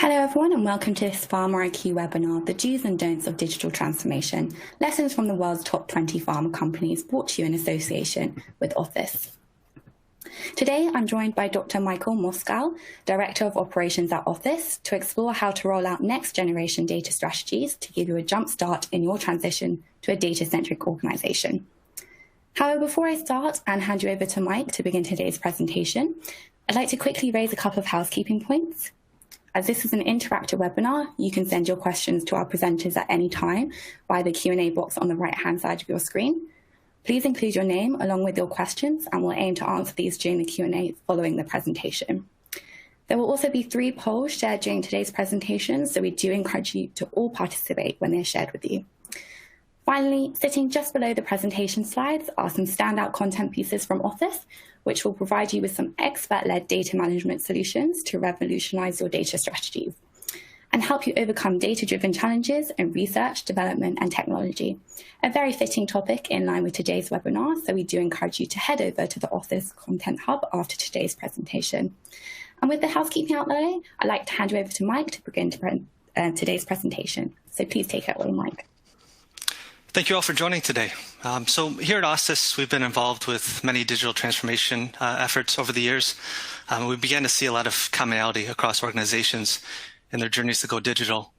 Hello everyone and welcome to this Pharma IQ webinar, The Do's and Don'ts of Digital Transformation, Lessons from the World's Top 20 Pharma Companies, brought to you in association with OSTHUS. Today I'm joined by Dr. Michael Moskal, Director of Operations at OSTHUS, to explore how to roll out next generation data strategies to give you a jump start in your transition to a data-centric organization. However, before I start and hand you over to Mike to begin today's presentation, I'd like to quickly raise a couple of housekeeping points. As this is an interactive webinar, you can send your questions to our presenters at any time via the Q&A box on the right-hand side of your screen. Please include your name along with your questions, and we'll aim to answer these during the Q&A following the presentation. There will also be 3 polls shared during today's presentation, so we do encourage you to all participate when they're shared with you. Finally, sitting just below the presentation slides are some standout content pieces from OSTHUS, which will provide you with some expert-led data management solutions to revolutionize your data strategies and help you overcome data-driven challenges in research, development, and technology. A very fitting topic in line with today's webinar, so we do encourage you to head over to the OSTHUS Content Hub after today's presentation. And with the housekeeping out the way, I'd like to hand you over to Mike to begin today's presentation. So please take it away, Mike. Thank you all for joining today. So here at OSTHUS, we've been involved with many digital transformation efforts over the years. We began to see a lot of commonality across organizations in their journeys to go digital.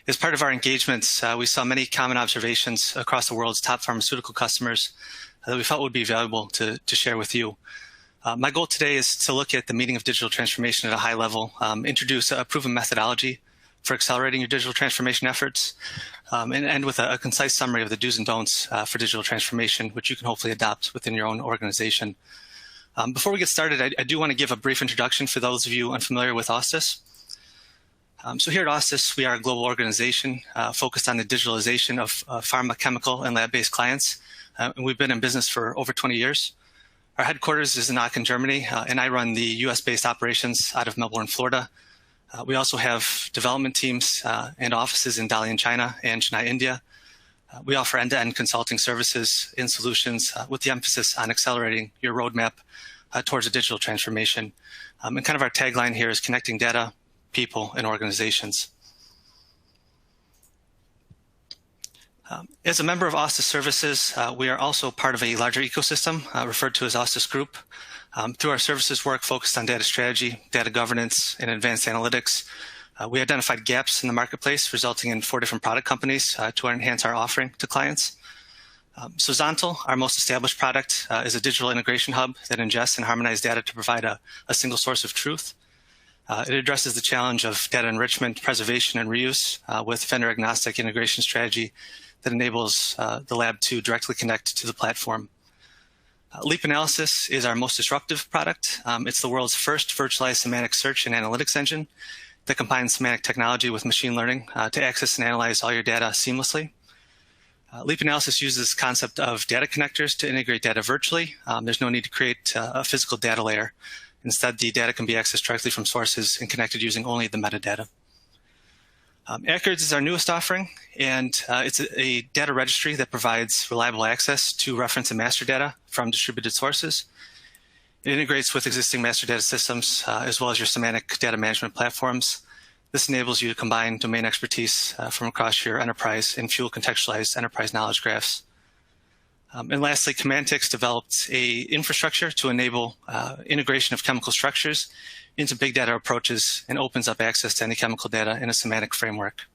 As part of our engagements, we saw many common observations across the world's top pharmaceutical customers that we felt would be valuable to share with you. My goal today is to look at the meaning of digital transformation at a high level, introduce a proven methodology for accelerating your digital transformation efforts, and end with a concise summary of the do's and don'ts for digital transformation, which you can hopefully adopt within your own organization. Before we get started, I do want to give a brief introduction for those of you unfamiliar with OSTHUS. So here at OSTHUS, we are a global organization focused on the digitalization of pharma, chemical, and lab-based clients. And we've been in business for over 20 years. Our headquarters is in Aachen, Germany, and I run the US-based operations out of Melbourne, Florida. We also have development teams and offices in Dalian, China, and Chennai, India. We offer end-to-end consulting services and solutions with the emphasis on accelerating your roadmap towards a digital transformation. And kind of our tagline here is connecting data, people, and organizations. As a member of OSTHUS Services, we are also part of a larger ecosystem referred to as OSTHUS Group. Through our services work focused on data strategy, data governance, and advanced analytics, we identified gaps in the marketplace, resulting in 4 different product companies to enhance our offering to clients. So Zontal, our most established product, is a digital integration hub that ingests and harmonizes data to provide a single source of truth. It addresses the challenge of data enrichment, preservation, and reuse with vendor-agnostic integration strategy that enables the lab to directly connect to the platform. Leap Analysis is our most disruptive product. It's the world's first virtualized semantic search and analytics engine that combines semantic technology with machine learning to access and analyze all your data seamlessly. Leap Analysis uses the concept of data connectors to integrate data virtually. There's no need to create a physical data layer. Instead, the data can be accessed directly from sources and connected using only the metadata. Accords is our newest offering, and it's a data registry that provides reliable access to reference and master data from distributed sources. It integrates with existing master data systems as well as your semantic data management platforms. This enables you to combine domain expertise from across your enterprise and fuel contextualized enterprise knowledge graphs. And lastly, Commantix developed an infrastructure to enable integration of chemical structures into big data approaches and opens up access to any chemical data in a semantic framework.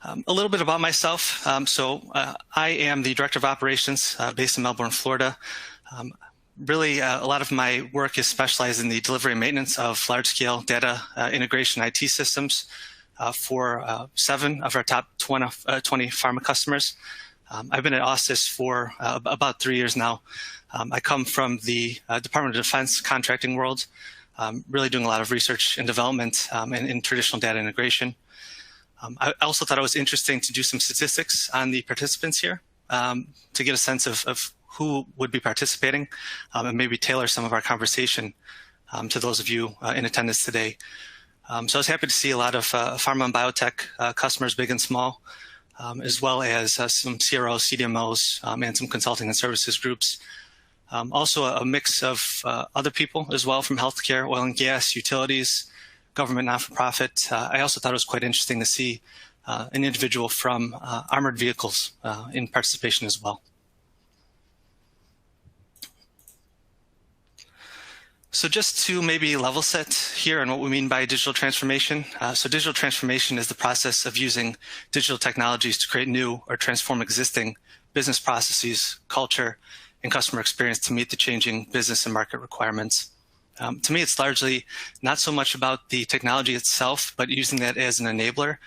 A little bit about myself. I am the Director of Operations based in Melbourne, Florida. Really, a lot of my work is specialized in the delivery and maintenance of large-scale data integration IT systems for 7 of our top 20 pharma customers. I've been at OSTHUS for about 3 years now. I come from the Department of Defense contracting world, really doing a lot of research and development in traditional data integration. I also thought it was interesting to do some statistics on the participants here to get a sense of who would be participating and maybe tailor some of our conversation to those of you in attendance today. So I was happy to see a lot of pharma and biotech customers, big and small, as well as some CROs, CDMOs, and some consulting and services groups. Also a mix of other people as well, from healthcare, oil and gas, utilities, government, not-for-profit. I also thought it was quite interesting to see an individual from armored vehicles in participation as well. So just to maybe level set here on what we mean by digital transformation. So digital transformation is the process of using digital technologies to create new or transform existing business processes, culture, and customer experience to meet the changing business and market requirements. To me, it's largely not so much about the technology itself, but using that as an enabler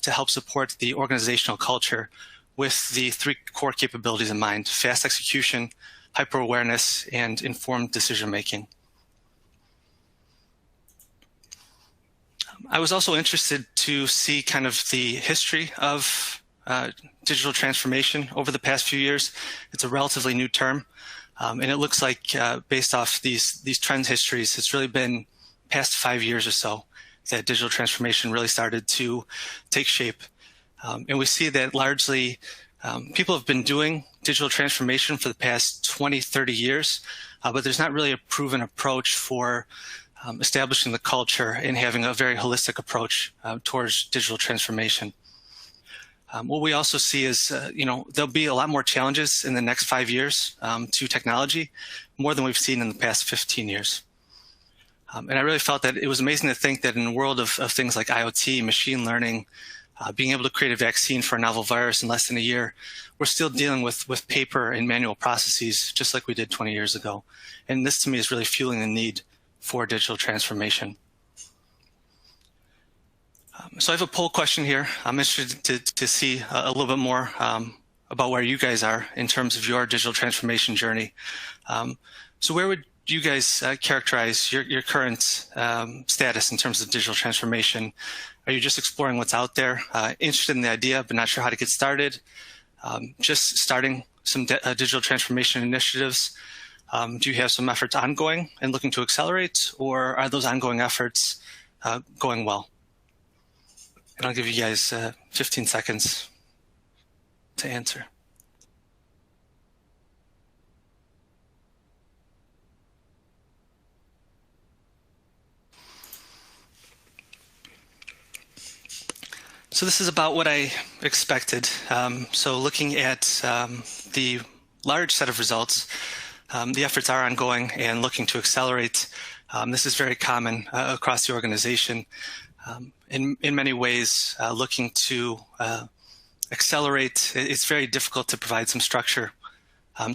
to help support the organizational culture with the three core capabilities in mind: fast execution, hyper-awareness, and informed decision-making. I was also interested to see kind of the history of digital transformation over the past few years. It's a relatively new term, and it looks like based off these trend histories, it's really been past 5 years or so that digital transformation really started to take shape. And we see that largely people have been doing digital transformation for the past 20, 30 years, but there's not really a proven approach for establishing the culture and having a very holistic approach towards digital transformation. What we also see is, there'll be a lot more challenges in the next 5 years to technology, more than we've seen in the past 15 years. And I really felt that it was amazing to think that in the world of things like IoT, machine learning, being able to create a vaccine for a novel virus in less than a year, we're still dealing with paper and manual processes, just like we did 20 years ago. And this, to me, is really fueling the need for digital transformation. So I have a poll question here. I'm interested to see a little bit more about where you guys are in terms of your digital transformation journey. So where would you guys characterize your current status in terms of digital transformation? Are you just exploring what's out there, interested in the idea, but not sure how to get started? Just starting some digital transformation initiatives? Do you have some efforts ongoing and looking to accelerate, or are those ongoing efforts going well? And I'll give you guys 15 seconds to answer. So this is about what I expected. So looking at the large set of results, the efforts are ongoing and looking to accelerate. This is very common across the organization. In many ways, looking to accelerate, it's very difficult to provide some structure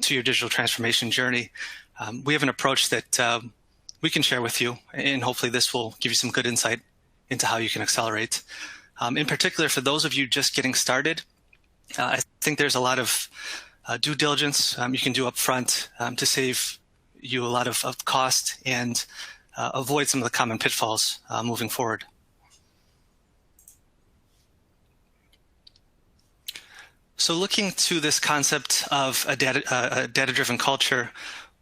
to your digital transformation journey. We have an approach that we can share with you, and hopefully this will give you some good insight into how you can accelerate. In particular, for those of you just getting started, I think there's a lot of due diligence you can do up front to save you a lot of cost and avoid some of the common pitfalls moving forward. So looking to this concept of a data-driven culture,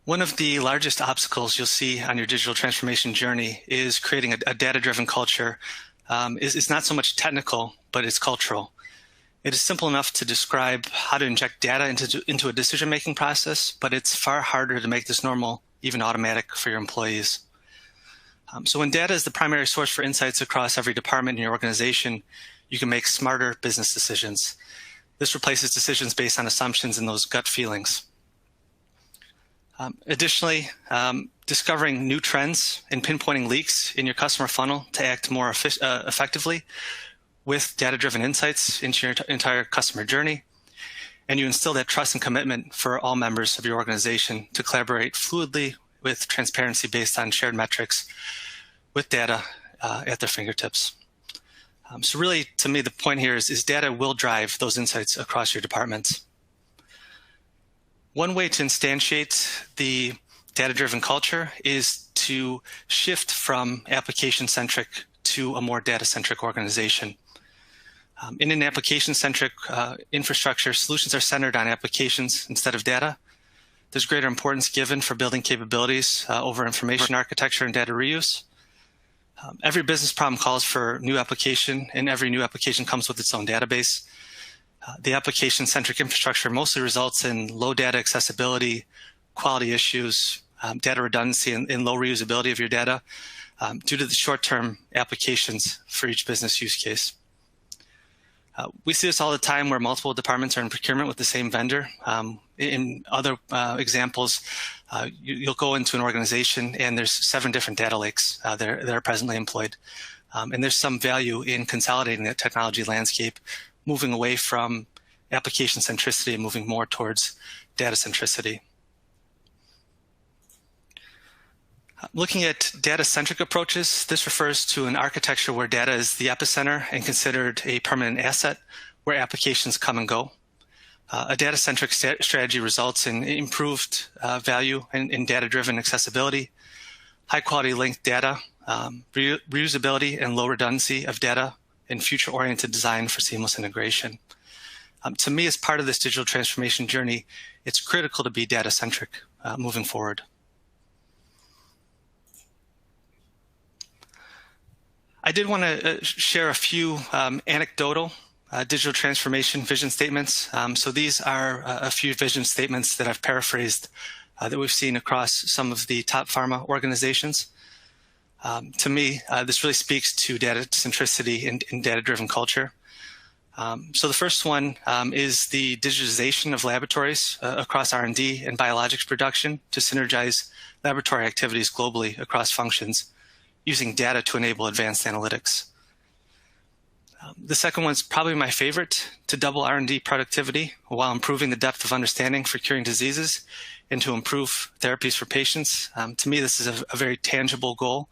one of the largest obstacles you'll see on your digital transformation journey is creating a data-driven culture. It's not so much technical, but it's cultural. It is simple enough to describe how to inject data into a decision-making process, but it's far harder to make this normal, even automatic, for your employees. So when data is the primary source for insights across every department in your organization, you can make smarter business decisions. This replaces decisions based on assumptions and those gut feelings. Additionally, discovering new trends and pinpointing leaks in your customer funnel to act more effectively with data-driven insights into your entire customer journey. And you instill that trust and commitment for all members of your organization to collaborate fluidly with transparency based on shared metrics with data at their fingertips. So really, to me, the point here is data will drive those insights across your departments. One way to instantiate the data-driven culture is to shift from application-centric to a more data-centric organization. In an application-centric infrastructure, solutions are centered on applications instead of data. There's greater importance given for building capabilities over information architecture and data reuse. Every business problem calls for new application, and every new application comes with its own database. The application-centric infrastructure mostly results in low data accessibility, quality issues, data redundancy, and low reusability of your data due to the short-term applications for each business use case. We see this all the time where multiple departments are in procurement with the same vendor. In other examples, you'll go into an organization and there's 7 different data lakes that are presently employed. And there's some value in consolidating that technology landscape, moving away from application centricity and moving more towards data centricity. Looking at data-centric approaches, this refers to an architecture where data is the epicenter and considered a permanent asset where applications come and go. A data-centric strategy results in improved value in data-driven accessibility, high-quality linked data, reusability and low redundancy of data, and future-oriented design for seamless integration. To me, as part of this digital transformation journey, it's critical to be data-centric moving forward. I did want to share a few anecdotal digital transformation vision statements. So these are a few vision statements that I've paraphrased that we've seen across some of the top pharma organizations. To me, this really speaks to data centricity and data-driven culture. So the first one is the digitization of laboratories across R&D and biologics production to synergize laboratory activities globally across functions, using data to enable advanced analytics. The second one's probably my favorite, to double R&D productivity while improving the depth of understanding for curing diseases and to improve therapies for patients. To me, this is a very tangible goal,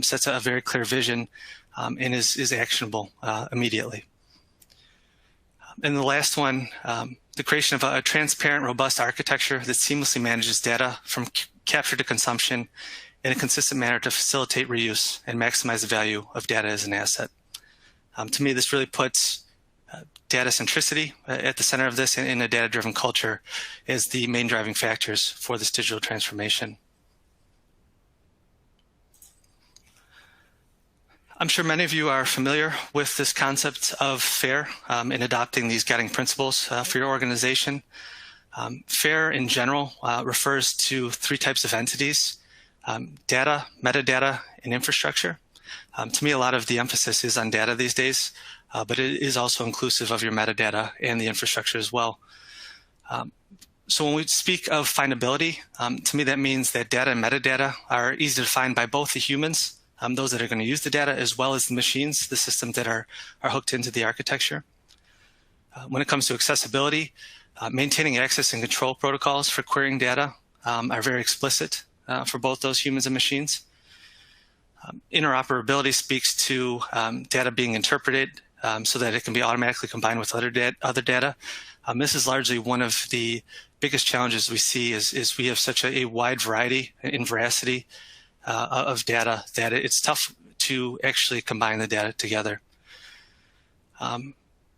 sets a very clear vision, and is actionable immediately. And the last one, the creation of a transparent, robust architecture that seamlessly manages data from capture to consumption in a consistent manner to facilitate reuse and maximize the value of data as an asset. To me, this really puts data centricity at the center of this and a data-driven culture as the main driving factors for this digital transformation. I'm sure many of you are familiar with this concept of FAIR in adopting these guiding principles for your organization. FAIR in general refers to 3 types of entities: data, metadata, and infrastructure. To me, a lot of the emphasis is on data these days, but it is also inclusive of your metadata and the infrastructure as well. So when we speak of findability, to me that means that data and metadata are easy to find by both the humans, those that are going to use the data, as well as the machines, the systems that are hooked into the architecture. When it comes to accessibility, maintaining access and control protocols for querying data are very explicit for both those humans and machines. Interoperability speaks to data being interpreted so that it can be automatically combined with other data. This is largely one of the biggest challenges we see is we have such a wide variety and veracity of data that it's tough to actually combine the data together.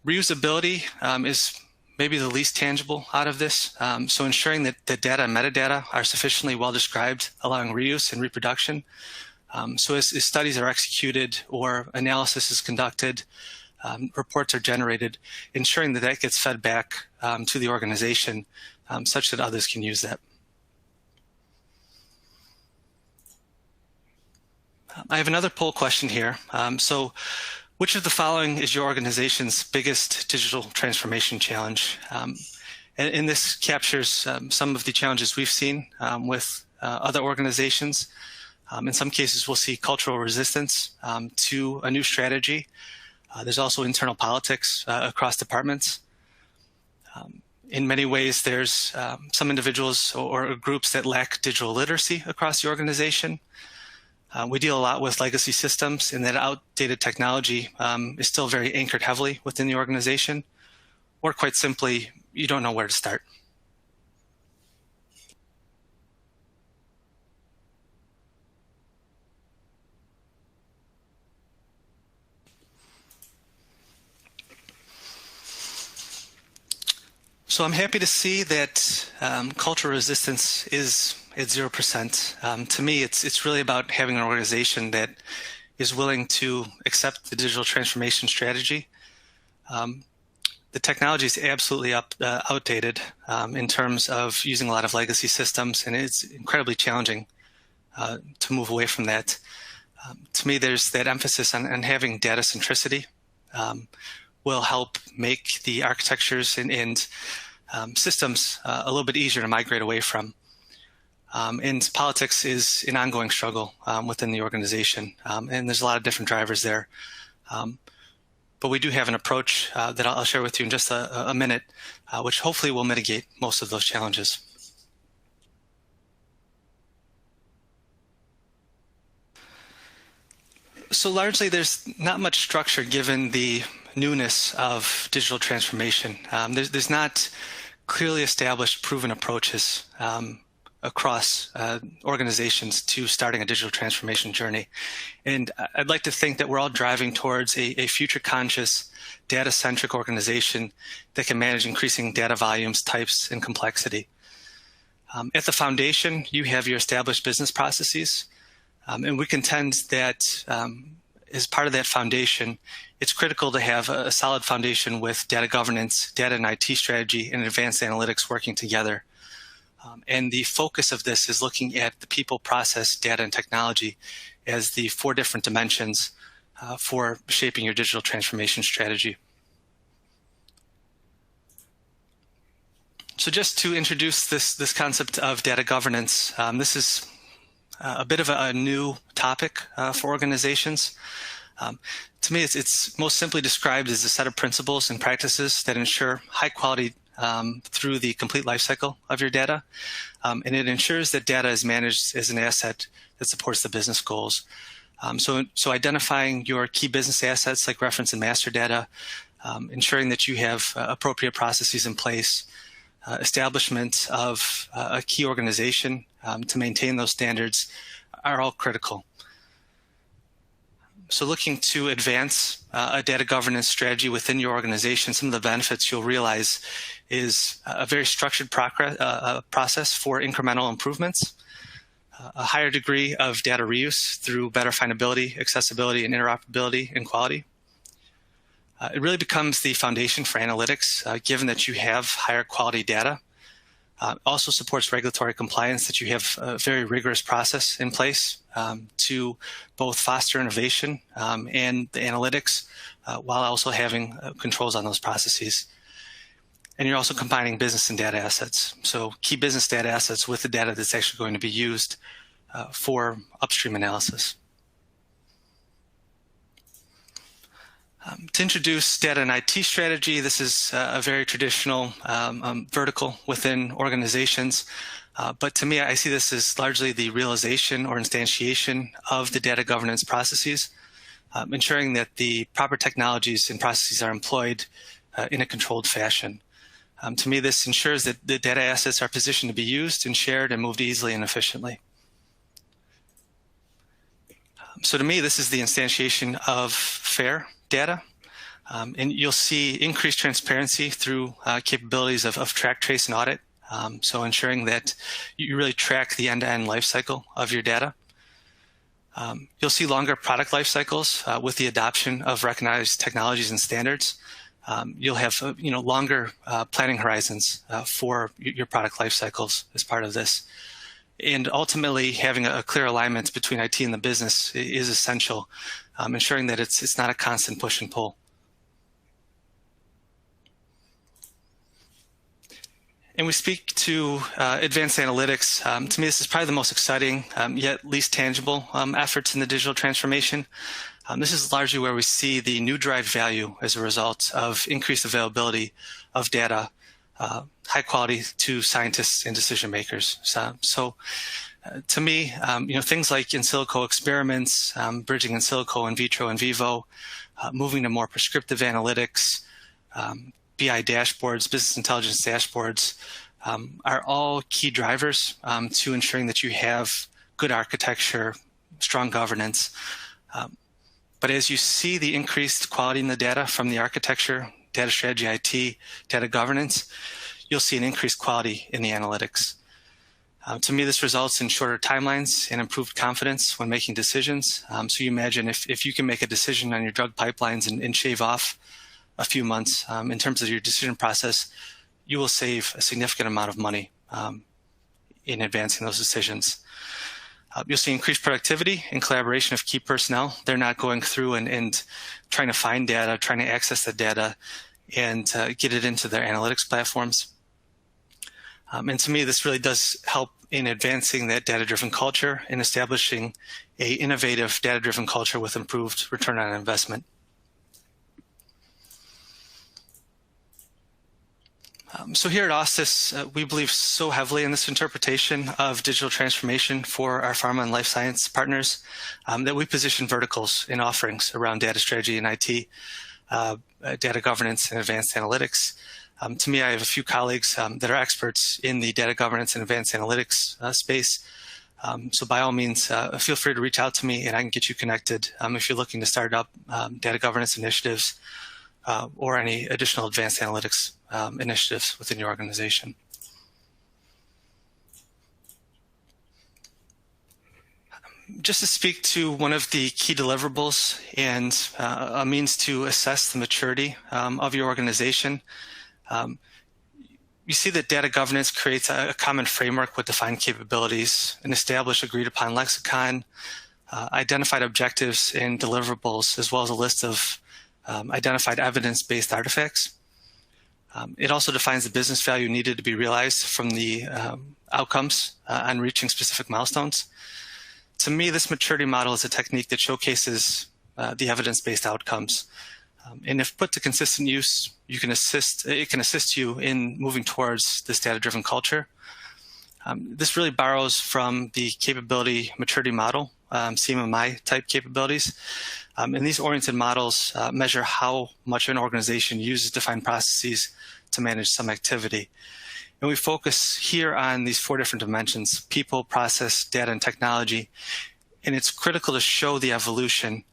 Reusability is maybe the least tangible out of this. So ensuring that the data and metadata are sufficiently well described, allowing reuse and reproduction. So as studies are executed or analysis is conducted, reports are generated, ensuring that that gets fed back to the organization such that others can use that. I have another poll question here. So which of the following is your organization's biggest digital transformation challenge? And this captures some of the challenges we've seen with other organizations. In some cases, we'll see cultural resistance to a new strategy. There's also internal politics across departments. In many ways, there's some individuals or groups that lack digital literacy across the organization. We deal a lot with legacy systems, and that outdated technology is still very anchored heavily within the organization, or quite simply, you don't know where to start. So I'm happy to see that cultural resistance is at 0%. To me, it's really about having an organization that is willing to accept the digital transformation strategy. The technology is absolutely outdated in terms of using a lot of legacy systems, and it's incredibly challenging to move away from that. To me, there's that emphasis on having data centricity will help make the architectures and systems a little bit easier to migrate away from. And politics is an ongoing struggle within the organization, and there's a lot of different drivers there. But we do have an approach that I'll share with you in just a minute, which hopefully will mitigate most of those challenges. So largely, there's not much structure given the newness of digital transformation. There's not clearly established, proven approaches across organizations to starting a digital transformation journey. And I'd like to think that we're all driving towards a future-conscious, data-centric organization that can manage increasing data volumes, types, and complexity. At the foundation, you have your established business processes. And we contend that as part of that foundation, it's critical to have a solid foundation with data governance, data and IT strategy, and advanced analytics working together. And the focus of this is looking at the people, process, data, and technology as the 4 different dimensions for shaping your digital transformation strategy. So just to introduce this concept of data governance, this is a bit of a new topic for organizations. To me, it's most simply described as a set of principles and practices that ensure high quality through the complete lifecycle of your data. And it ensures that data is managed as an asset that supports the business goals. So identifying your key business assets like reference and master data, ensuring that you have appropriate processes in place, establishment of a key organization to maintain those standards are all critical. So looking to advance a data governance strategy within your organization, some of the benefits you'll realize is a very structured process for incremental improvements, a higher degree of data reuse through better findability, accessibility, and interoperability and quality. It really becomes the foundation for analytics, given that you have higher quality data. Also supports regulatory compliance, that you have a very rigorous process in place to both foster innovation and the analytics while also having controls on those processes. And you're also combining business and data assets. So key business data assets with the data that's actually going to be used for upstream analysis. To introduce data and IT strategy, this is a very traditional vertical within organizations. But to me, I see this as largely the realization or instantiation of the data governance processes, ensuring that the proper technologies and processes are employed in a controlled fashion. To me, this ensures that the data assets are positioned to be used and shared and moved easily and efficiently. So to me, this is the instantiation of FAIR data. And you'll see increased transparency through capabilities of track, trace, and audit. So ensuring that you really track the end-to-end life cycle of your data. You'll see longer product life cycles with the adoption of recognized technologies and standards. You'll have longer planning horizons for your product life cycles as part of this. And ultimately, having a clear alignment between IT and the business is essential, ensuring that it's not a constant push and pull. And we speak to advanced analytics. To me, this is probably the most exciting, yet least tangible efforts in the digital transformation. This is largely where we see the new derived value as a result of increased availability of data, high quality to scientists and decision makers. So to me, things like in silico experiments, bridging in silico, in vitro, in vivo, moving to more prescriptive analytics, BI dashboards, business intelligence dashboards, are all key drivers to ensuring that you have good architecture, strong governance. But as you see the increased quality in the data from the architecture, data strategy, IT, data governance, you'll see an increased quality in the analytics. To me, this results in shorter timelines and improved confidence when making decisions. So you imagine if you can make a decision on your drug pipelines and shave off a few months in terms of your decision process, you will save a significant amount of money in advancing those decisions. You'll see increased productivity and collaboration of key personnel. They're not going through and trying to find data, trying to access the data and get it into their analytics platforms. And to me, this really does help in advancing that data-driven culture and establishing an innovative data-driven culture with improved return on investment. So here at OSTHUS, we believe so heavily in this interpretation of digital transformation for our pharma and life science partners that we position verticals in offerings around data strategy and IT, data governance and advanced analytics. To me, I have a few colleagues that are experts in the data governance and advanced analytics space. So by all means, feel free to reach out to me and I can get you connected if you're looking to start up data governance initiatives or any additional advanced analytics initiatives within your organization. Just to speak to one of the key deliverables and a means to assess the maturity of your organization, you see that data governance creates a common framework with defined capabilities, an established agreed upon lexicon, identified objectives and deliverables, as well as a list of identified evidence-based artifacts. It also defines the business value needed to be realized from the outcomes on reaching specific milestones. To me, this maturity model is a technique that showcases the evidence-based outcomes. And if put to consistent use, it can assist you in moving towards this data-driven culture. This really borrows from the capability maturity model, CMMI type capabilities. And these oriented models measure how much an organization uses defined processes to manage some activity. And we focus here on these four different dimensions: people, process, data, and technology. And it's critical to show the evolution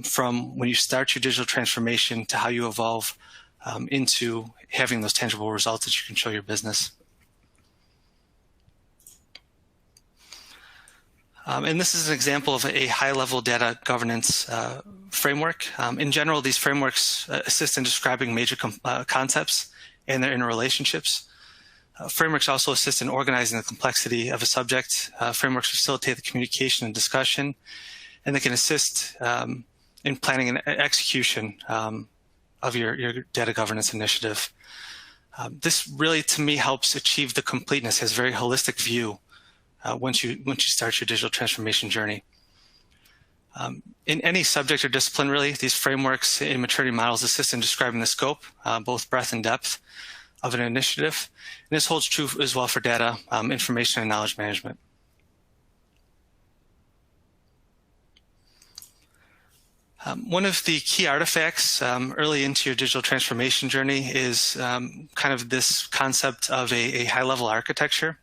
from when you start your digital transformation to how you evolve into having those tangible results that you can show your business. And this is an example of a high-level data governance framework. In general, these frameworks assist in describing major concepts and their interrelationships. Frameworks also assist in organizing the complexity of a subject. Frameworks facilitate the communication and discussion, and they can assist in planning and execution of your data governance initiative. This really, to me, helps achieve the completeness, has a very holistic view once you start your digital transformation journey. In any subject or discipline, really, these frameworks and maturity models assist in describing the scope, both breadth and depth of an initiative. And this holds true as well for data, information, and knowledge management. One of the key artifacts early into your digital transformation journey is kind of this concept of a high-level architecture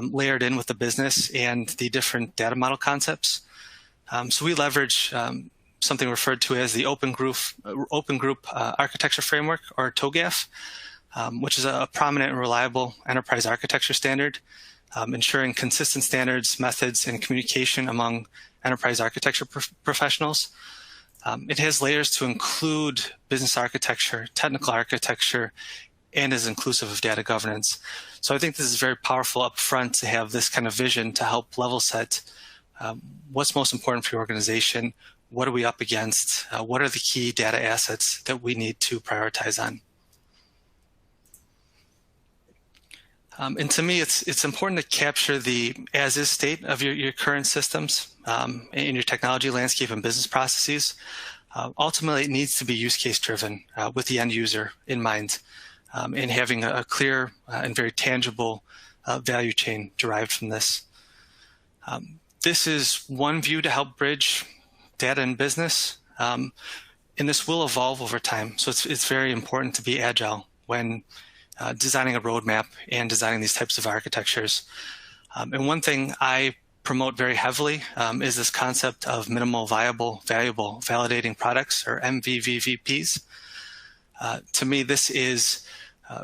layered in with the business and the different data model concepts. So we leverage something referred to as the Open Group Architecture Framework, or TOGAF, which is a prominent and reliable enterprise architecture standard, ensuring consistent standards, methods, and communication among enterprise architecture professionals. It has layers to include business architecture, technical architecture, and is inclusive of data governance. So I think this is very powerful up front to have this kind of vision to help level set what's most important for your organization, what are we up against, what are the key data assets that we need to prioritize on. And to me, it's important to capture the as-is state of your current systems in your technology landscape and business processes. Ultimately, it needs to be use case driven with the end user in mind, and having a clear and very tangible value chain derived from this. This is one view to help bridge data and business, and this will evolve over time. So it's very important to be agile when designing a roadmap and designing these types of architectures. And one thing I promote very heavily is this concept of minimal viable valuable validating products, or MVVVPs. To me, this is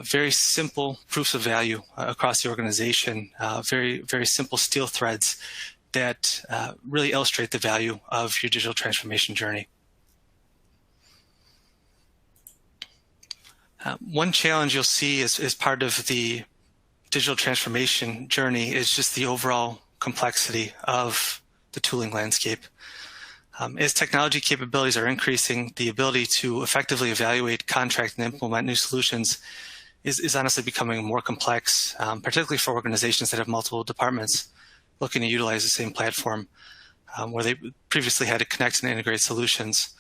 very simple proofs of value across the organization, very, very simple steel threads that really illustrate the value of your digital transformation journey. One challenge you'll see as part of the digital transformation journey is just the overall complexity of the tooling landscape. As technology capabilities are increasing, the ability to effectively evaluate, contract, and implement new solutions is honestly becoming more complex, particularly for organizations that have multiple departments looking to utilize the same platform, where they previously had to connect and integrate solutions.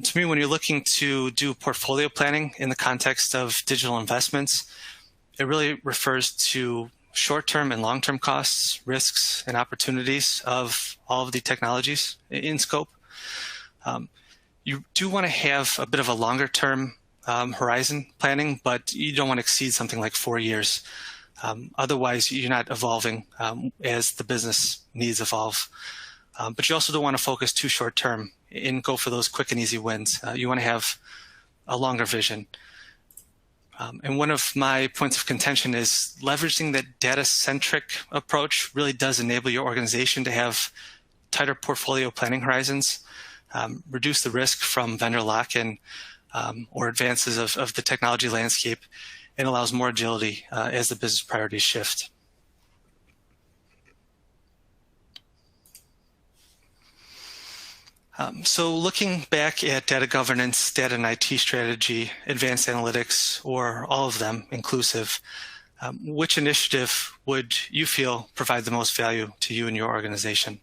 To me, when you're looking to do portfolio planning in the context of digital investments, it really refers to short-term and long-term costs, risks, and opportunities of all of the technologies in scope. You do want to have a bit of a longer-term horizon planning, but you don't want to exceed something like 4 years. Otherwise, you're not evolving as the business needs evolve. But you also don't want to focus too short-term and go for those quick and easy wins. You want to have a longer vision. And one of my points of contention is leveraging that data-centric approach really does enable your organization to have tighter portfolio planning horizons, reduce the risk from vendor lock-in or advances of the technology landscape, and allows more agility as the business priorities shift. So looking back at data governance, data and IT strategy, advanced analytics, or all of them inclusive, which initiative would you feel provide the most value to you and your organization?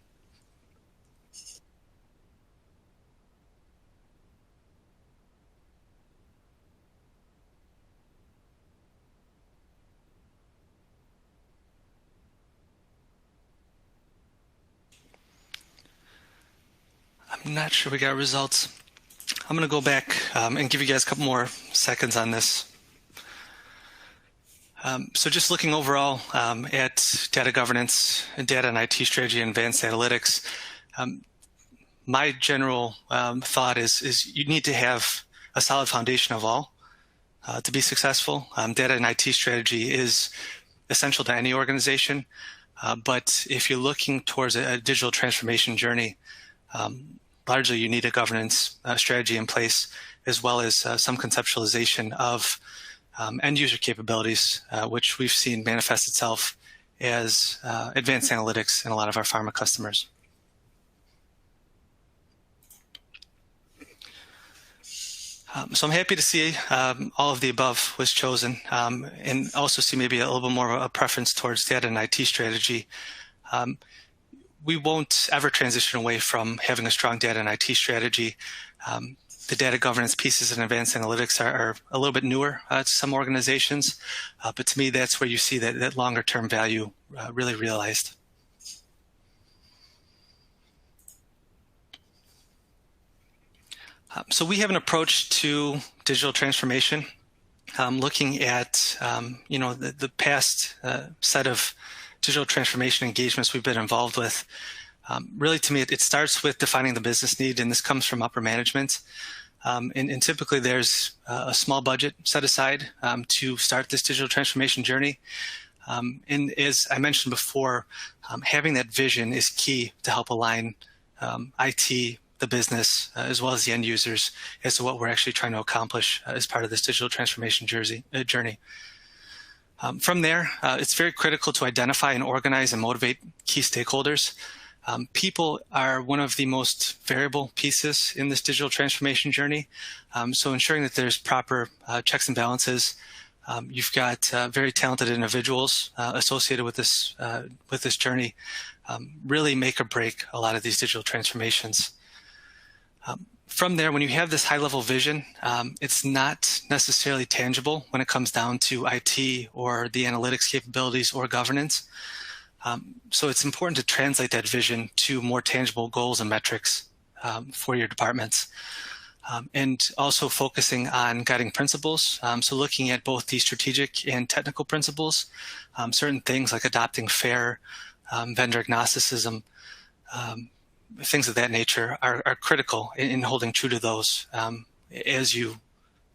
I'm not sure we got results. I'm going to go back and give you guys a couple more seconds on this. So just looking overall at data governance, data and IT strategy, and advanced analytics, my general thought is you need to have a solid foundation of all to be successful. Data and IT strategy is essential to any organization, but if you're looking towards a digital transformation journey, largely you need a governance strategy in place, as well as some conceptualization of end user capabilities, which we've seen manifest itself as advanced analytics in a lot of our pharma customers. So I'm happy to see all of the above was chosen, and also see maybe a little bit more of a preference towards data and IT strategy. We won't ever transition away from having a strong data and IT strategy. The data governance pieces and advanced analytics are a little bit newer to some organizations, but to me, that's where you see that longer term value really realized. So we have an approach to digital transformation, looking at the past set of digital transformation engagements we've been involved with. Really, to me, it starts with defining the business need, and this comes from upper management. And typically, there's a small budget set aside to start this digital transformation journey. And as I mentioned before, having that vision is key to help align IT, the business, as well as the end users as to what we're actually trying to accomplish as part of this digital transformation journey. From there, it's very critical to identify and organize and motivate key stakeholders. People are one of the most variable pieces in this digital transformation journey. So ensuring that there's proper checks and balances. You've got very talented individuals associated with this journey, really make or break a lot of these digital transformations. From there, when you have this high-level vision, it's not necessarily tangible when it comes down to IT or the analytics capabilities or governance. So it's important to translate that vision to more tangible goals and metrics for your departments. And also focusing on guiding principles. So looking at both the strategic and technical principles, certain things like adopting FAIR, vendor agnosticism, things of that nature are critical in holding true to those as you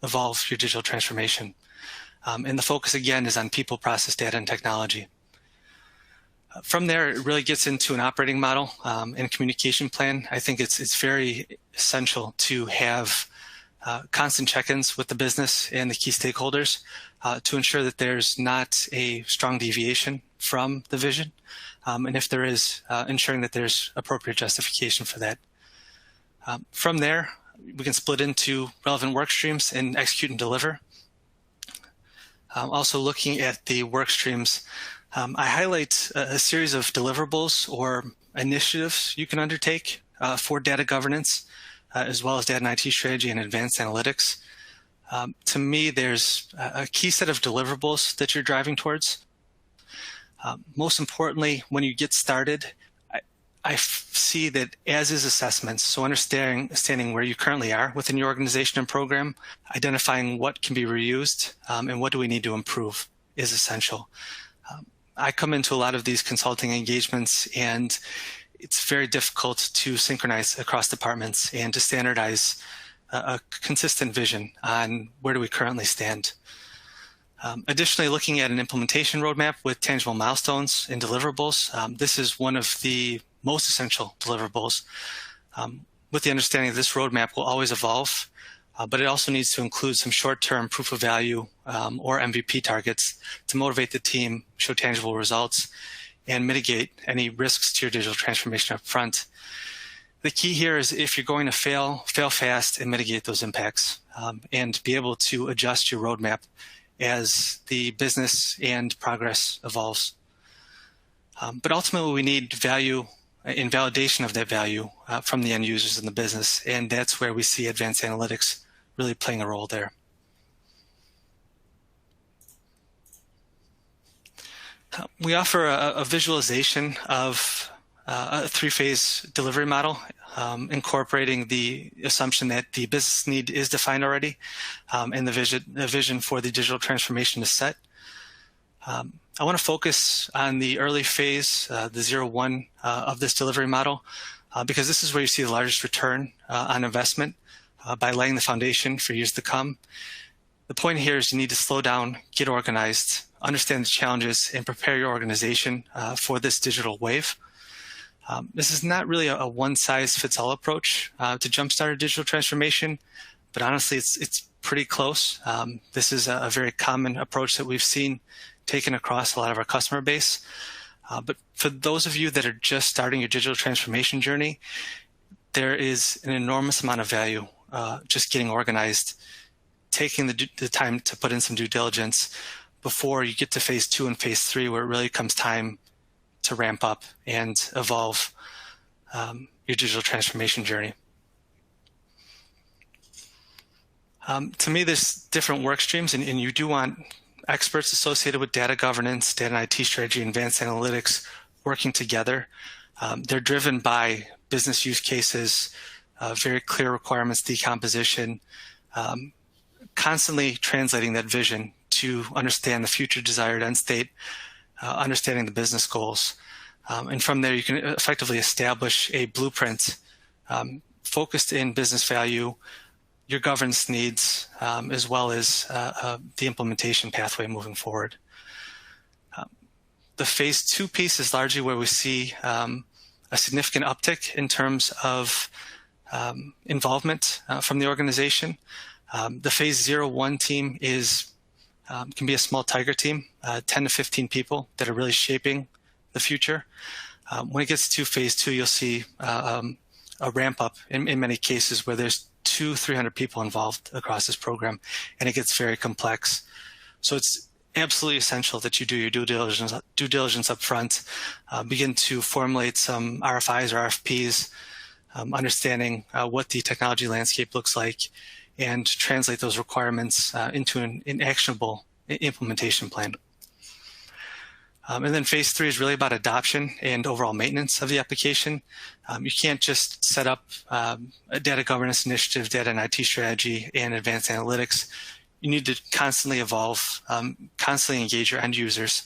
evolve your digital transformation. And the focus, again, is on people, process, data, and technology. From there, it really gets into an operating model and communication plan. I think it's very essential to have constant check-ins with the business and the key stakeholders to ensure that there's not a strong deviation from the vision. And if there is, ensuring that there's appropriate justification for that. From there, we can split into relevant work streams and execute and deliver. Also looking at the work streams, I highlight a series of deliverables or initiatives you can undertake for data governance, as well as data and IT strategy and advanced analytics. To me, there's a key set of deliverables that you're driving towards. Most importantly, when you get started, I see that as is assessments, so understanding where you currently are within your organization and program, identifying what can be reused and what do we need to improve is essential. I come into a lot of these consulting engagements, and it's very difficult to synchronize across departments and to standardize a consistent vision on where do we currently stand. Additionally, looking at an implementation roadmap with tangible milestones and deliverables, this is one of the most essential deliverables, with the understanding that this roadmap will always evolve, but it also needs to include some short-term proof of value or MVP targets to motivate the team, show tangible results, and mitigate any risks to your digital transformation up front. The key here is if you're going to fail fast and mitigate those impacts, and be able to adjust your roadmap as the business and progress evolves. But ultimately, we need value and validation of that value from the end users in the business, and that's where we see advanced analytics really playing a role there. We offer a visualization of a three-phase delivery model, incorporating the assumption that the business need is defined already, and the vision for the digital transformation is set. I want to focus on the early phase, the 0-1 of this delivery model, because this is where you see the largest return on investment by laying the foundation for years to come. The point here is you need to slow down, get organized, understand the challenges, and prepare your organization for this digital wave. This is not really a one-size-fits-all approach to jumpstart a digital transformation, but honestly, it's pretty close. This is a very common approach that we've seen taken across a lot of our customer base. But for those of you that are just starting your digital transformation journey, there is an enormous amount of value just getting organized, taking the time to put in some due diligence before you get to phase 2 and phase 3, where it really comes time to ramp up and evolve your digital transformation journey. To me, there's different work streams, and you do want experts associated with data governance, data and IT strategy, and advanced analytics working together. They're driven by business use cases, very clear requirements, decomposition, constantly translating that vision to understand the future desired end state, understanding the business goals. And from there, you can effectively establish a blueprint focused in business value, your governance needs, as well as the implementation pathway moving forward. The phase 2 piece is largely where we see a significant uptick in terms of involvement from the organization. The phase 0-1 team can be a small tiger team, 10 to 15 people that are really shaping the future. When it gets to phase 2, you'll see a ramp up in many cases where there's 200-300 people involved across this program, and it gets very complex. So it's absolutely essential that you do your due diligence up front, begin to formulate some RFIs or RFPs, understanding what the technology landscape looks like, and translate those requirements into an actionable implementation plan. And then phase 3 is really about adoption and overall maintenance of the application. You can't just set up a data governance initiative, data and IT strategy, and advanced analytics. You need to constantly evolve, constantly engage your end users,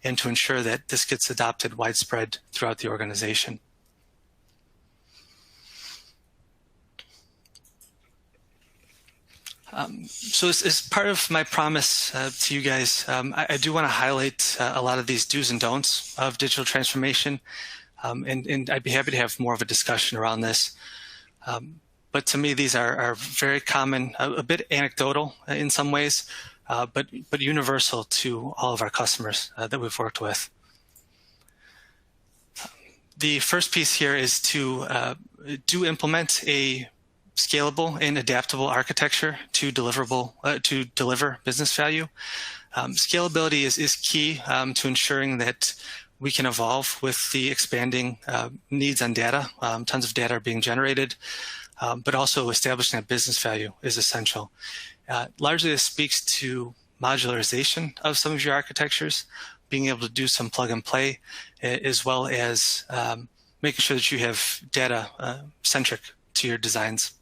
and to ensure that this gets adopted widespread throughout the organization. So as part of my promise to you guys, I do want to highlight a lot of these do's and don'ts of digital transformation, and I'd be happy to have more of a discussion around this. but to me, these are very common, a bit anecdotal in some ways, but universal to all of our customers that we've worked with. The first piece here is to implement a scalable and adaptable architecture to deliver business value. Scalability is key to ensuring that we can evolve with the expanding needs on data. Tons of data are being generated, but also establishing that business value is essential. Largely, this speaks to modularization of some of your architectures, being able to do some plug and play, as well as making sure that you have data-centric to your designs.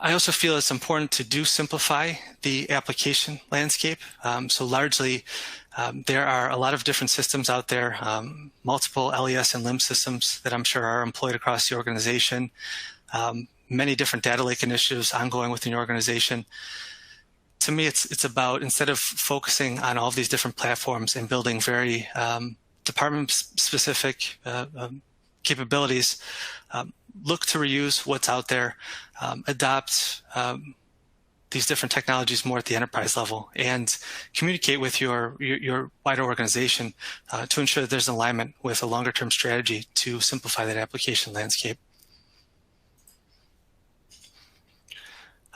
I also feel it's important to simplify the application landscape. So largely, there are a lot of different systems out there, multiple LES and LIMS systems that I'm sure are employed across the organization, many different data lake initiatives ongoing within your organization. To me, it's about, instead of focusing on all of these different platforms and building very department-specific capabilities, look to reuse what's out there, adopt these different technologies more at the enterprise level, and communicate with your wider organization to ensure that there's an alignment with a longer-term strategy to simplify that application landscape.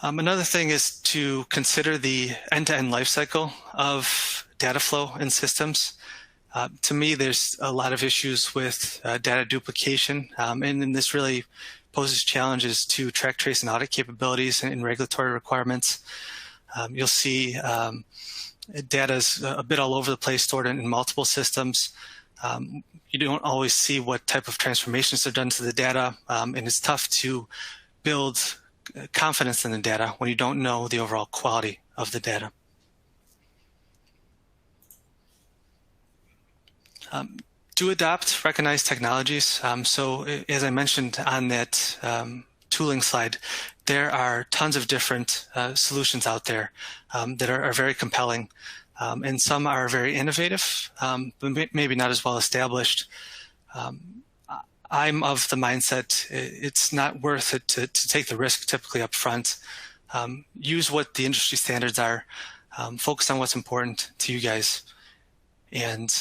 Another thing is to consider the end-to-end lifecycle of data flow in systems. To me, there's a lot of issues with data duplication, and this really poses challenges to track, trace, and audit capabilities and regulatory requirements. You'll see data's a bit all over the place, stored in multiple systems. You don't always see what type of transformations are done to the data, and it's tough to build confidence in the data when you don't know the overall quality of the data. Do adopt recognized technologies. So as I mentioned on that tooling slide, there are tons of different solutions out there that are very compelling. And some are very innovative, but maybe not as well established. I'm of the mindset it's not worth it to take the risk typically up front. Use what the industry standards are, focus on what's important to you guys, and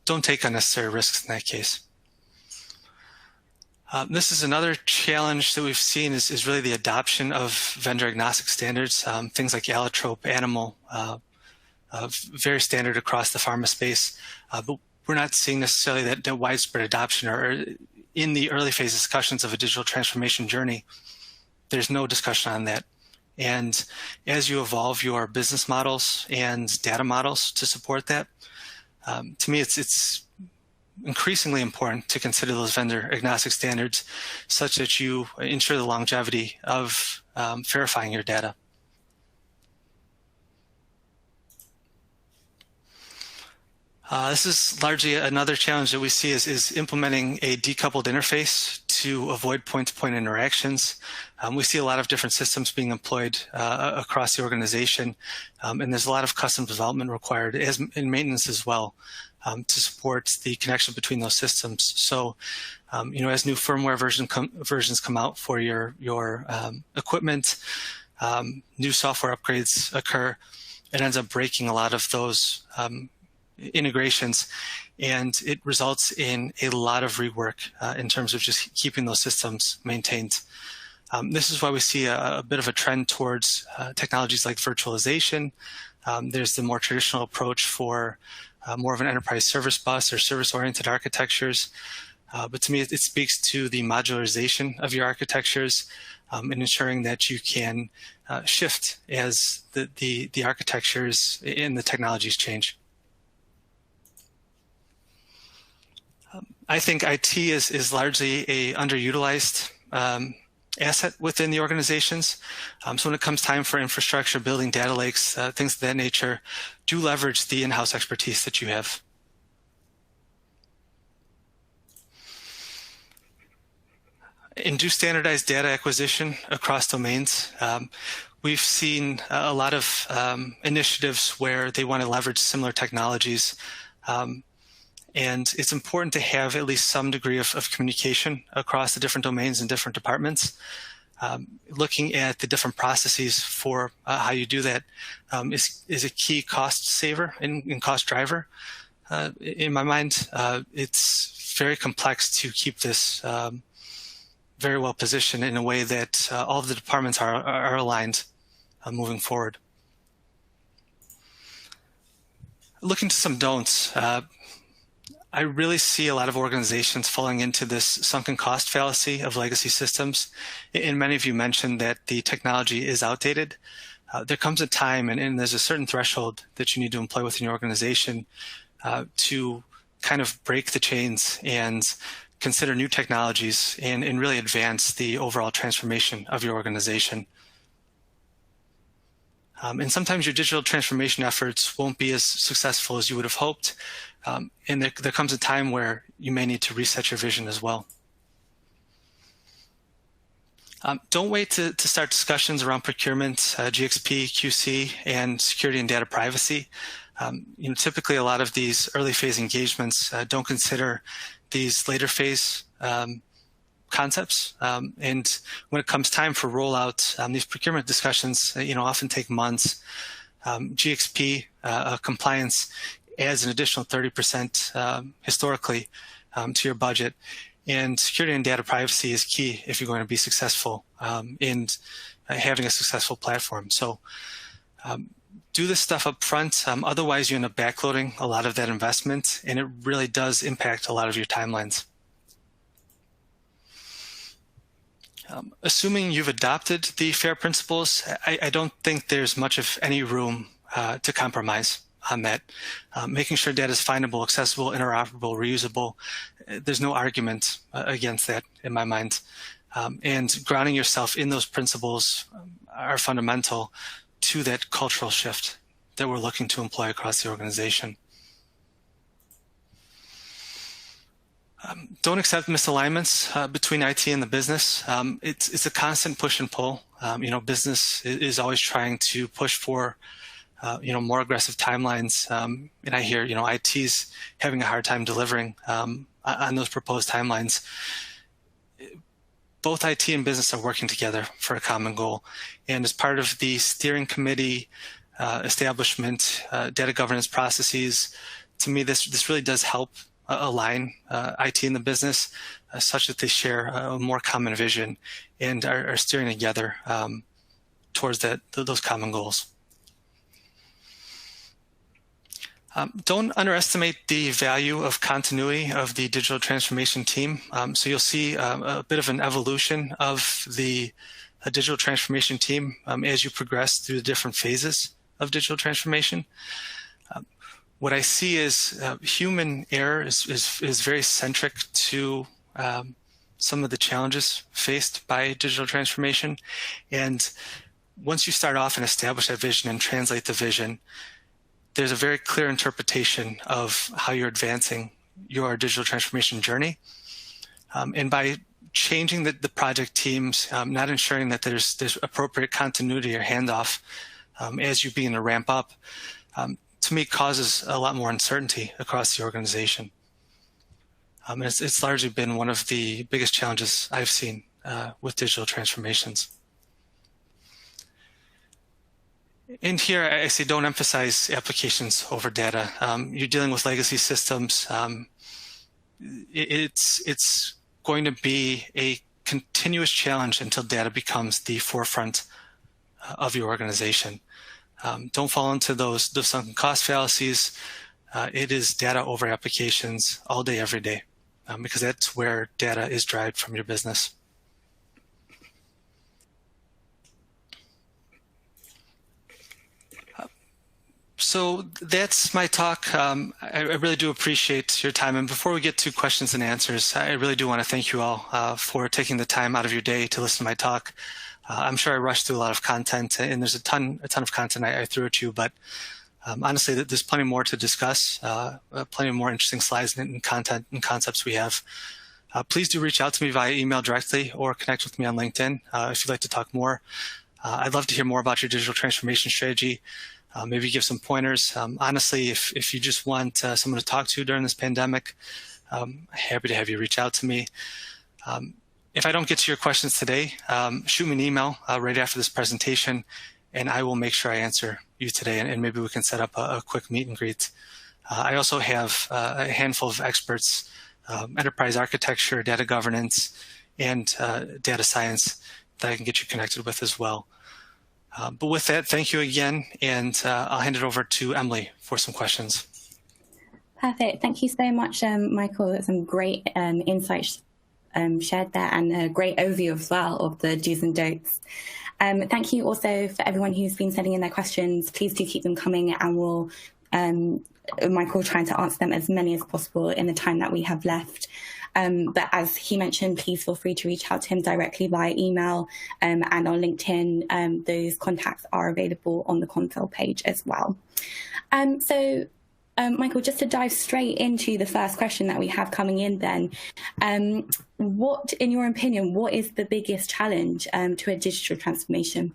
don't take unnecessary risks in that case. This is another challenge that we've seen is really the adoption of vendor agnostic standards, things like allotrope, animal, very standard across the pharma space, but we're not seeing necessarily that widespread adoption, or in the early phase discussions of a digital transformation journey, there's no discussion on that. And as you evolve your business models and data models to support that, to me, it's increasingly important to consider those vendor agnostic standards such that you ensure the longevity of verifying your data. This is largely another challenge that we see is implementing a decoupled interface to avoid point-to-point interactions. We see a lot of different systems being employed across the organization, and there's a lot of custom development required in maintenance as well to support the connection between those systems. So, as new firmware versions come out for your equipment, new software upgrades occur, it ends up breaking a lot of those integrations, and it results in a lot of rework in terms of just keeping those systems maintained. This is why we see a bit of a trend towards technologies like virtualization. There's the more traditional approach for more of an enterprise service bus or service-oriented architectures. But to me, it speaks to the modularization of your architectures and ensuring that you can shift as the architectures and the technologies change. I think IT is largely a underutilized asset within the organizations. So when it comes time for infrastructure, building data lakes, things of that nature, do leverage the in-house expertise that you have. And do standardize data acquisition across domains. We've seen a lot of initiatives where they want to leverage similar technologies. And it's important to have at least some degree of communication across the different domains and different departments. Looking at the different processes for how you do that is a key cost saver and cost driver. In my mind, it's very complex to keep this very well positioned in a way that all of the departments are aligned moving forward. Looking to some don'ts, I really see a lot of organizations falling into this sunken cost fallacy of legacy systems. And many of you mentioned that the technology is outdated. There comes a time and there's a certain threshold that you need to employ within your organization to kind of break the chains and consider new technologies and really advance the overall transformation of your organization. And sometimes your digital transformation efforts won't be as successful as you would have hoped. And there comes a time where you may need to reset your vision as well. Don't wait to start discussions around procurement, GXP, QC, and security and data privacy. Typically a lot of these early phase engagements don't consider these later phase concepts. And when it comes time for rollout, these procurement discussions, often take months. GXP compliance adds an additional 30% historically to your budget. And security and data privacy is key if you're going to be successful in having a successful platform. So do this stuff up front. Otherwise, you end up backloading a lot of that investment, and it really does impact a lot of your timelines. Assuming you've adopted the FAIR principles, I don't think there's much of any room to compromise on that. Making sure data is findable, accessible, interoperable, reusable, there's no argument against that in my mind. And grounding yourself in those principles are fundamental to that cultural shift that we're looking to employ across the organization. Don't accept misalignments between IT and the business. It's a constant push and pull. Business is always trying to push for more aggressive timelines. And I hear, IT's having a hard time delivering on those proposed timelines. Both IT and business are working together for a common goal. And as part of the steering committee establishment, data governance processes, to me, this really does help align IT and the business such that they share a more common vision and are steering together towards those common goals. Don't underestimate the value of continuity of the digital transformation team. So you'll see a bit of an evolution of the digital transformation team as you progress through the different phases of digital transformation. What I see is human error is very centric to some of the challenges faced by digital transformation. And once you start off and establish that vision and translate the vision, there's a very clear interpretation of how you're advancing your digital transformation journey. And by changing the project teams, not ensuring that there's appropriate continuity or handoff as you begin to ramp up, to me causes a lot more uncertainty across the organization. It's largely been one of the biggest challenges I've seen with digital transformations. And here I say don't emphasize applications over data. You're dealing with legacy systems. It's going to be a continuous challenge until data becomes the forefront of your organization. Don't fall into those sunken cost fallacies. It is data over applications all day, every day, because that's where data is derived from your business. So that's my talk. I really do appreciate your time. And before we get to questions and answers, I really do want to thank you all for taking the time out of your day to listen to my talk. I'm sure I rushed through a lot of content, and there's a ton of content I threw at you. But honestly, there's plenty more to discuss, plenty more interesting slides and content and concepts we have. Please do reach out to me via email directly or connect with me on LinkedIn if you'd like to talk more. I'd love to hear more about your digital transformation strategy. maybe give some pointers. Honestly, if you just want someone to talk to during this pandemic, happy to have you reach out to me. If I don't get to your questions today, shoot me an email right after this presentation, and I will make sure I answer you today, and maybe we can set up a quick meet and greet. I also have a handful of experts, enterprise architecture, data governance, and data science that I can get you connected with as well. But with that, thank you again, and I'll hand it over to Emily for some questions. Perfect. Thank you so much, Michael. That's some great insights shared there, and a great overview as well of the do's and don'ts. Thank you also for everyone who's been sending in their questions. Please do keep them coming, and we'll, Michael, trying to answer them as many as possible in the time that we have left. But as he mentioned, please feel free to reach out to him directly via email, and on LinkedIn. Those contacts are available on the console page as well. Michael, just to dive straight into the first question that we have coming in then, what, in your opinion, what is the biggest challenge to a digital transformation?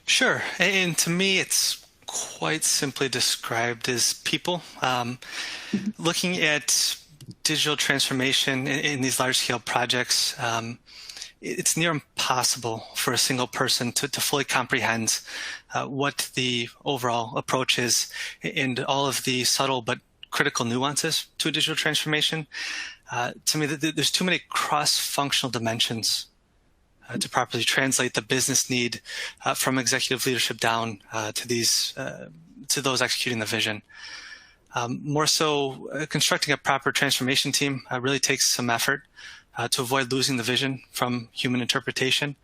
Sure. And to me, it's quite simply described as people. Looking at digital transformation in these large-scale projects, it's near impossible for a single person to fully comprehend what the overall approach is and all of the subtle but critical nuances to a digital transformation. To me, there's too many cross-functional dimensions to properly translate the business need from executive leadership down to those executing the vision. More so, constructing a proper transformation team really takes some effort to avoid losing the vision from human interpretation.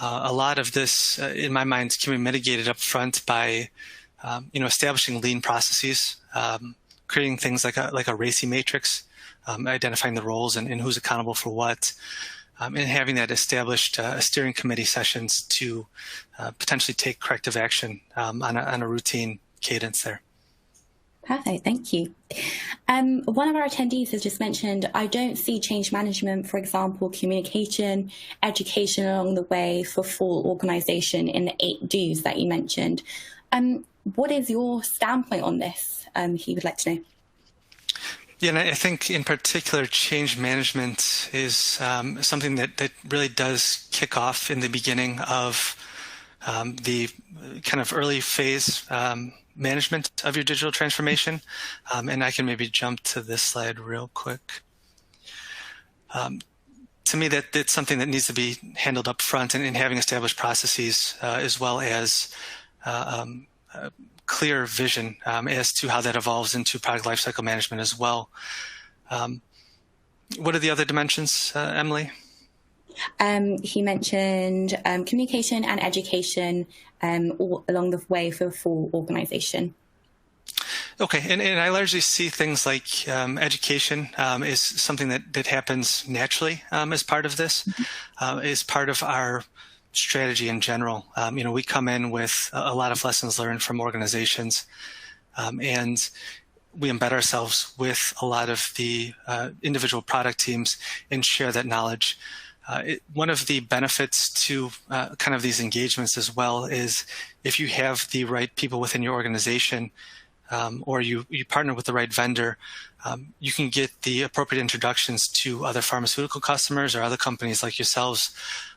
A lot of this, in my mind, can be mitigated up front by establishing lean processes, creating things like a RACI matrix, identifying the roles and who's accountable for what, and having that established steering committee sessions to potentially take corrective action on a routine cadence there. Perfect, thank you. One of our attendees has just mentioned, I don't see change management, for example, communication, education along the way for full organization in the 8 do's that you mentioned. What is your standpoint on this? He would like to know. Yeah, and I think in particular, change management is something that really does kick off in the beginning of the kind of early phase management of your digital transformation. And I can maybe jump to this slide real quick. To me, that's something that needs to be handled up front and having established processes as well as clear vision as to how that evolves into product lifecycle management as well. What are the other dimensions, Emily? He mentioned communication and education all along the way for full organization. Okay, and I largely see things like education is something that happens naturally as part of this, is part of our strategy in general. We come in with a lot of lessons learned from organizations, and we embed ourselves with a lot of the individual product teams and share that knowledge. One of the benefits to kind of these engagements as well is if you have the right people within your organization or you partner with the right vendor, you can get the appropriate introductions to other pharmaceutical customers or other companies like yourselves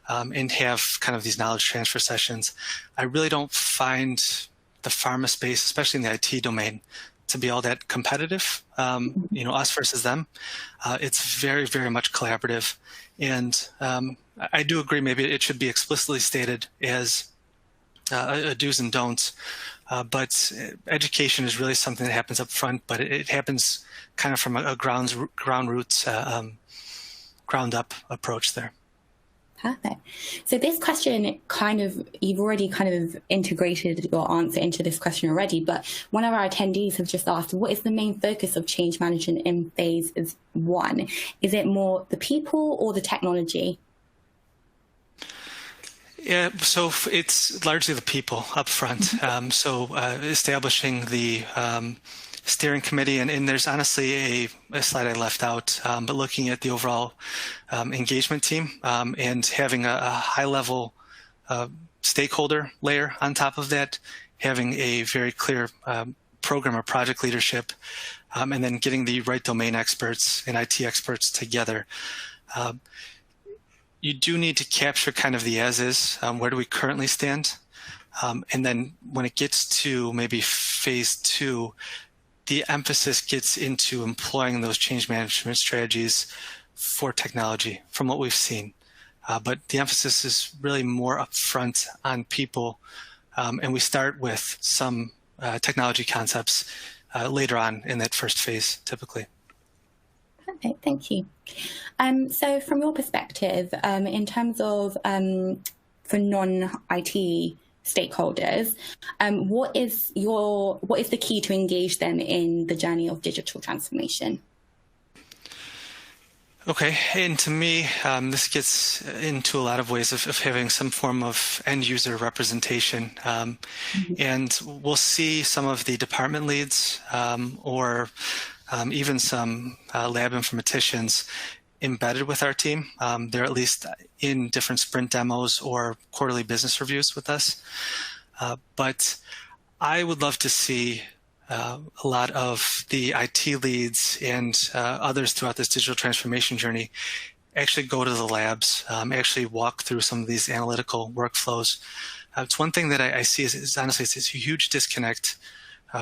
and have kind of these knowledge transfer sessions. I really don't find the pharma space, especially in the IT domain, to be all that competitive, us versus them. It's very, very much collaborative. And I do agree maybe it should be explicitly stated as a do's and don'ts. But education is really something that happens up front, but it happens kind of from a ground roots, ground up approach there. Perfect. So this question you've already kind of integrated your answer into this question already, but one of our attendees have just asked, what is the main focus of change management in phase 1? Is it more the people or the technology? Yeah, so it's largely the people up front. So establishing the steering committee, and there's honestly a slide I left out, but looking at the overall engagement team and having a high level stakeholder layer on top of that, having a very clear program or project leadership, and then getting the right domain experts and IT experts together. You do need to capture kind of the as is, where do we currently stand? And then when it gets to maybe phase 2, the emphasis gets into employing those change management strategies for technology from what we've seen. But the emphasis is really more upfront on people. And we start with some technology concepts later on in that first phase, typically. Okay, thank you. So from your perspective, in terms of for non-IT stakeholders, what is the key to engage them in the journey of digital transformation? Okay, and to me, this gets into a lot of ways of having some form of end-user representation. And we'll see some of the department leads or even some lab informaticians embedded with our team. They're at least in different sprint demos or quarterly business reviews with us. But I would love to see a lot of the IT leads and others throughout this digital transformation journey actually go to the labs, actually walk through some of these analytical workflows. It's one thing that I see is honestly, it's a huge disconnect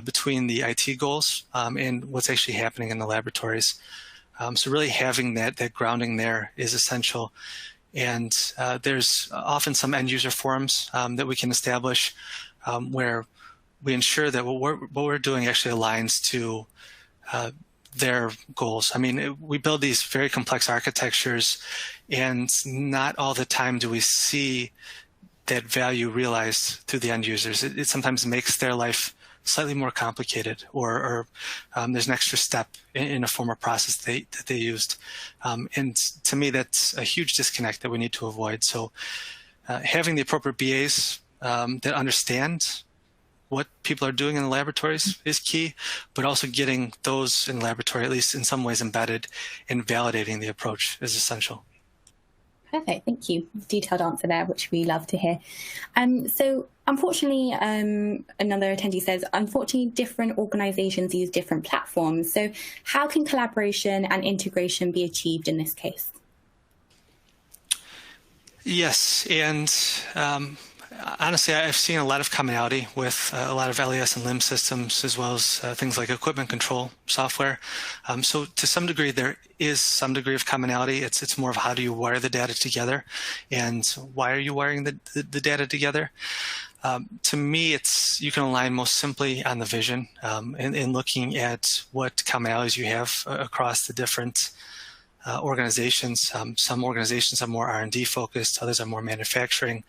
between the IT goals and what's actually happening in the laboratories. So really having that grounding there is essential. And there's often some end user forums that we can establish where we ensure that what we're doing actually aligns to their goals. I mean, we build these very complex architectures, and not all the time do we see that value realized through the end users. It sometimes makes their life slightly more complicated, or there's an extra step in a form or process that they used. And to me, that's a huge disconnect that we need to avoid. So having the appropriate BAs that understand what people are doing in the laboratories is key, but also getting those in the laboratory, at least in some ways embedded, and validating the approach is essential. Perfect, thank you. Detailed answer there, which we love to hear. So unfortunately, another attendee says, unfortunately, different organizations use different platforms. So how can collaboration and integration be achieved in this case? Yes, and honestly, I've seen a lot of commonality with a lot of LES and LIMS systems, as well as things like equipment control software. So to some degree, there is some degree of commonality. It's more of how do you wire the data together, and why are you wiring the data together? To me, you can align most simply on the vision and looking at what commonalities you have across the different organizations. Some organizations are more R&D focused, others are more manufacturing.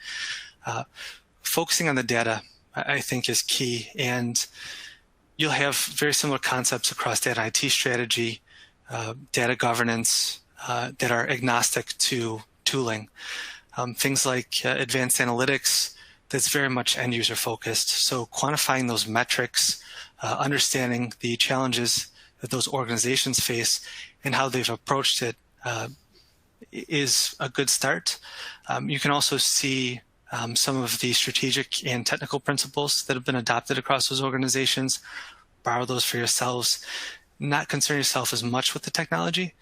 Focusing on the data, I think, is key, and you'll have very similar concepts across data IT strategy, data governance that are agnostic to tooling. Things like advanced analytics, that's very much end user focused. So quantifying those metrics, understanding the challenges that those organizations face and how they've approached it is a good start. You can also see some of the strategic and technical principles that have been adopted across those organizations, borrow those for yourselves, not concern yourself as much with the technology,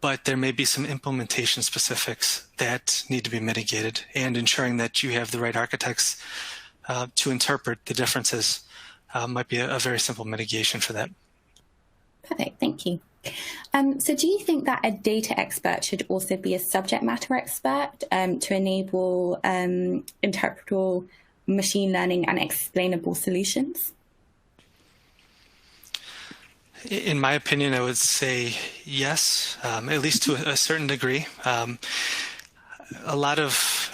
but there may be some implementation specifics that need to be mitigated, and ensuring that you have the right architects to interpret the differences might be a very simple mitigation for that. Perfect, thank you. So do you think that a data expert should also be a subject matter expert to enable interpretable machine learning and explainable solutions? In my opinion, I would say yes, at least to a certain degree. A lot of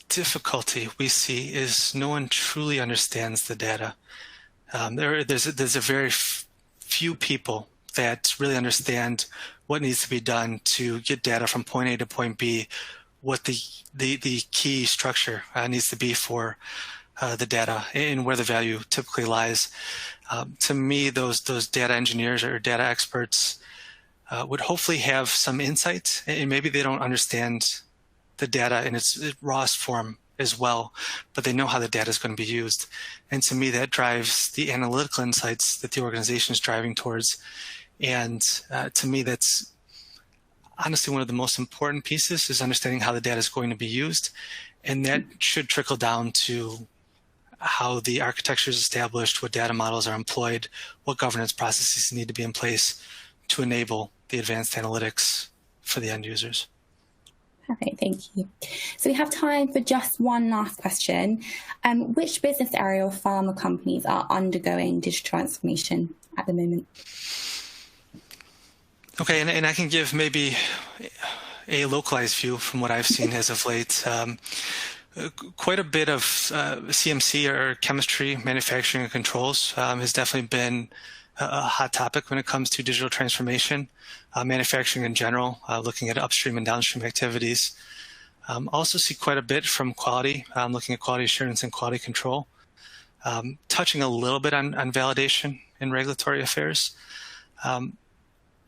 difficulty we see is no one truly understands the data. There's a very few people that really understand what needs to be done to get data from point A to point B, what the key structure needs to be for the data, and where the value typically lies. To me, those data engineers or data experts would hopefully have some insight, and maybe they don't understand the data in its rawest form as well, but they know how the data is going to be used. And to me, that drives the analytical insights that the organization is driving towards. And to me, that's honestly one of the most important pieces, is understanding how the data is going to be used. And that should trickle down to how the architecture is established, what data models are employed, what governance processes need to be in place to enable the advanced analytics for the end users. Perfect, thank you. So we have time for just one last question. Which business area or pharma companies are undergoing digital transformation at the moment? Okay, and I can give maybe a localized view from what I've seen as of late. Quite a bit of CMC, or chemistry, manufacturing, and controls has definitely been a hot topic when it comes to digital transformation. Manufacturing in general, looking at upstream and downstream activities. Also see quite a bit from quality, looking at quality assurance and quality control. Touching a little bit on validation and regulatory affairs.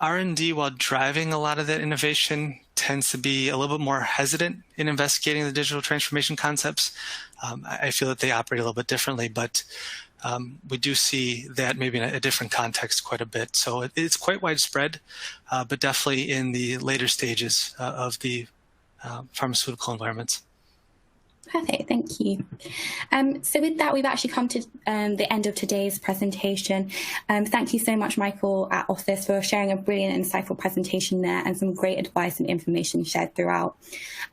R&D, while driving a lot of that innovation, tends to be a little bit more hesitant in investigating the digital transformation concepts. I feel that they operate a little bit differently, but we do see that maybe in a different context quite a bit. So it's quite widespread, but definitely in the later stages of the pharmaceutical environments. Perfect, thank you. So with that, we've actually come to the end of today's presentation. Thank you so much, Michael at OSTHUS, for sharing a brilliant, insightful presentation there and some great advice and information shared throughout.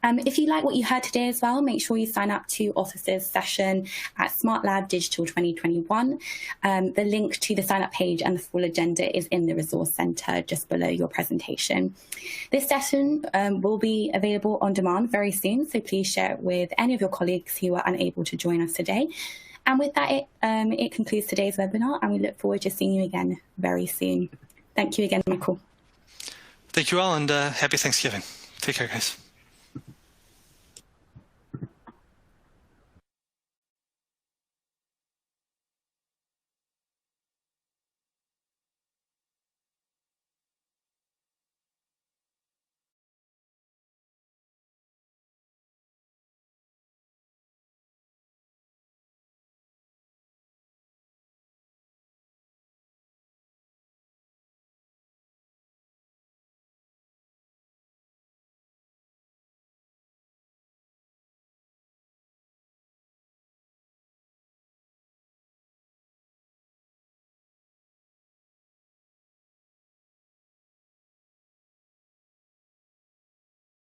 If you like what you heard today as well, make sure you sign up to OSTHUS's session at Smart Lab Digital 2021. The link to the sign-up page and the full agenda is in the resource center just below your presentation. This session will be available on demand very soon, so please share it with any of your colleagues who are unable to join us today. And with that, it concludes today's webinar, and we look forward to seeing you again very soon. Thank you again, Michael. Thank you all, and happy Thanksgiving. Take care, guys.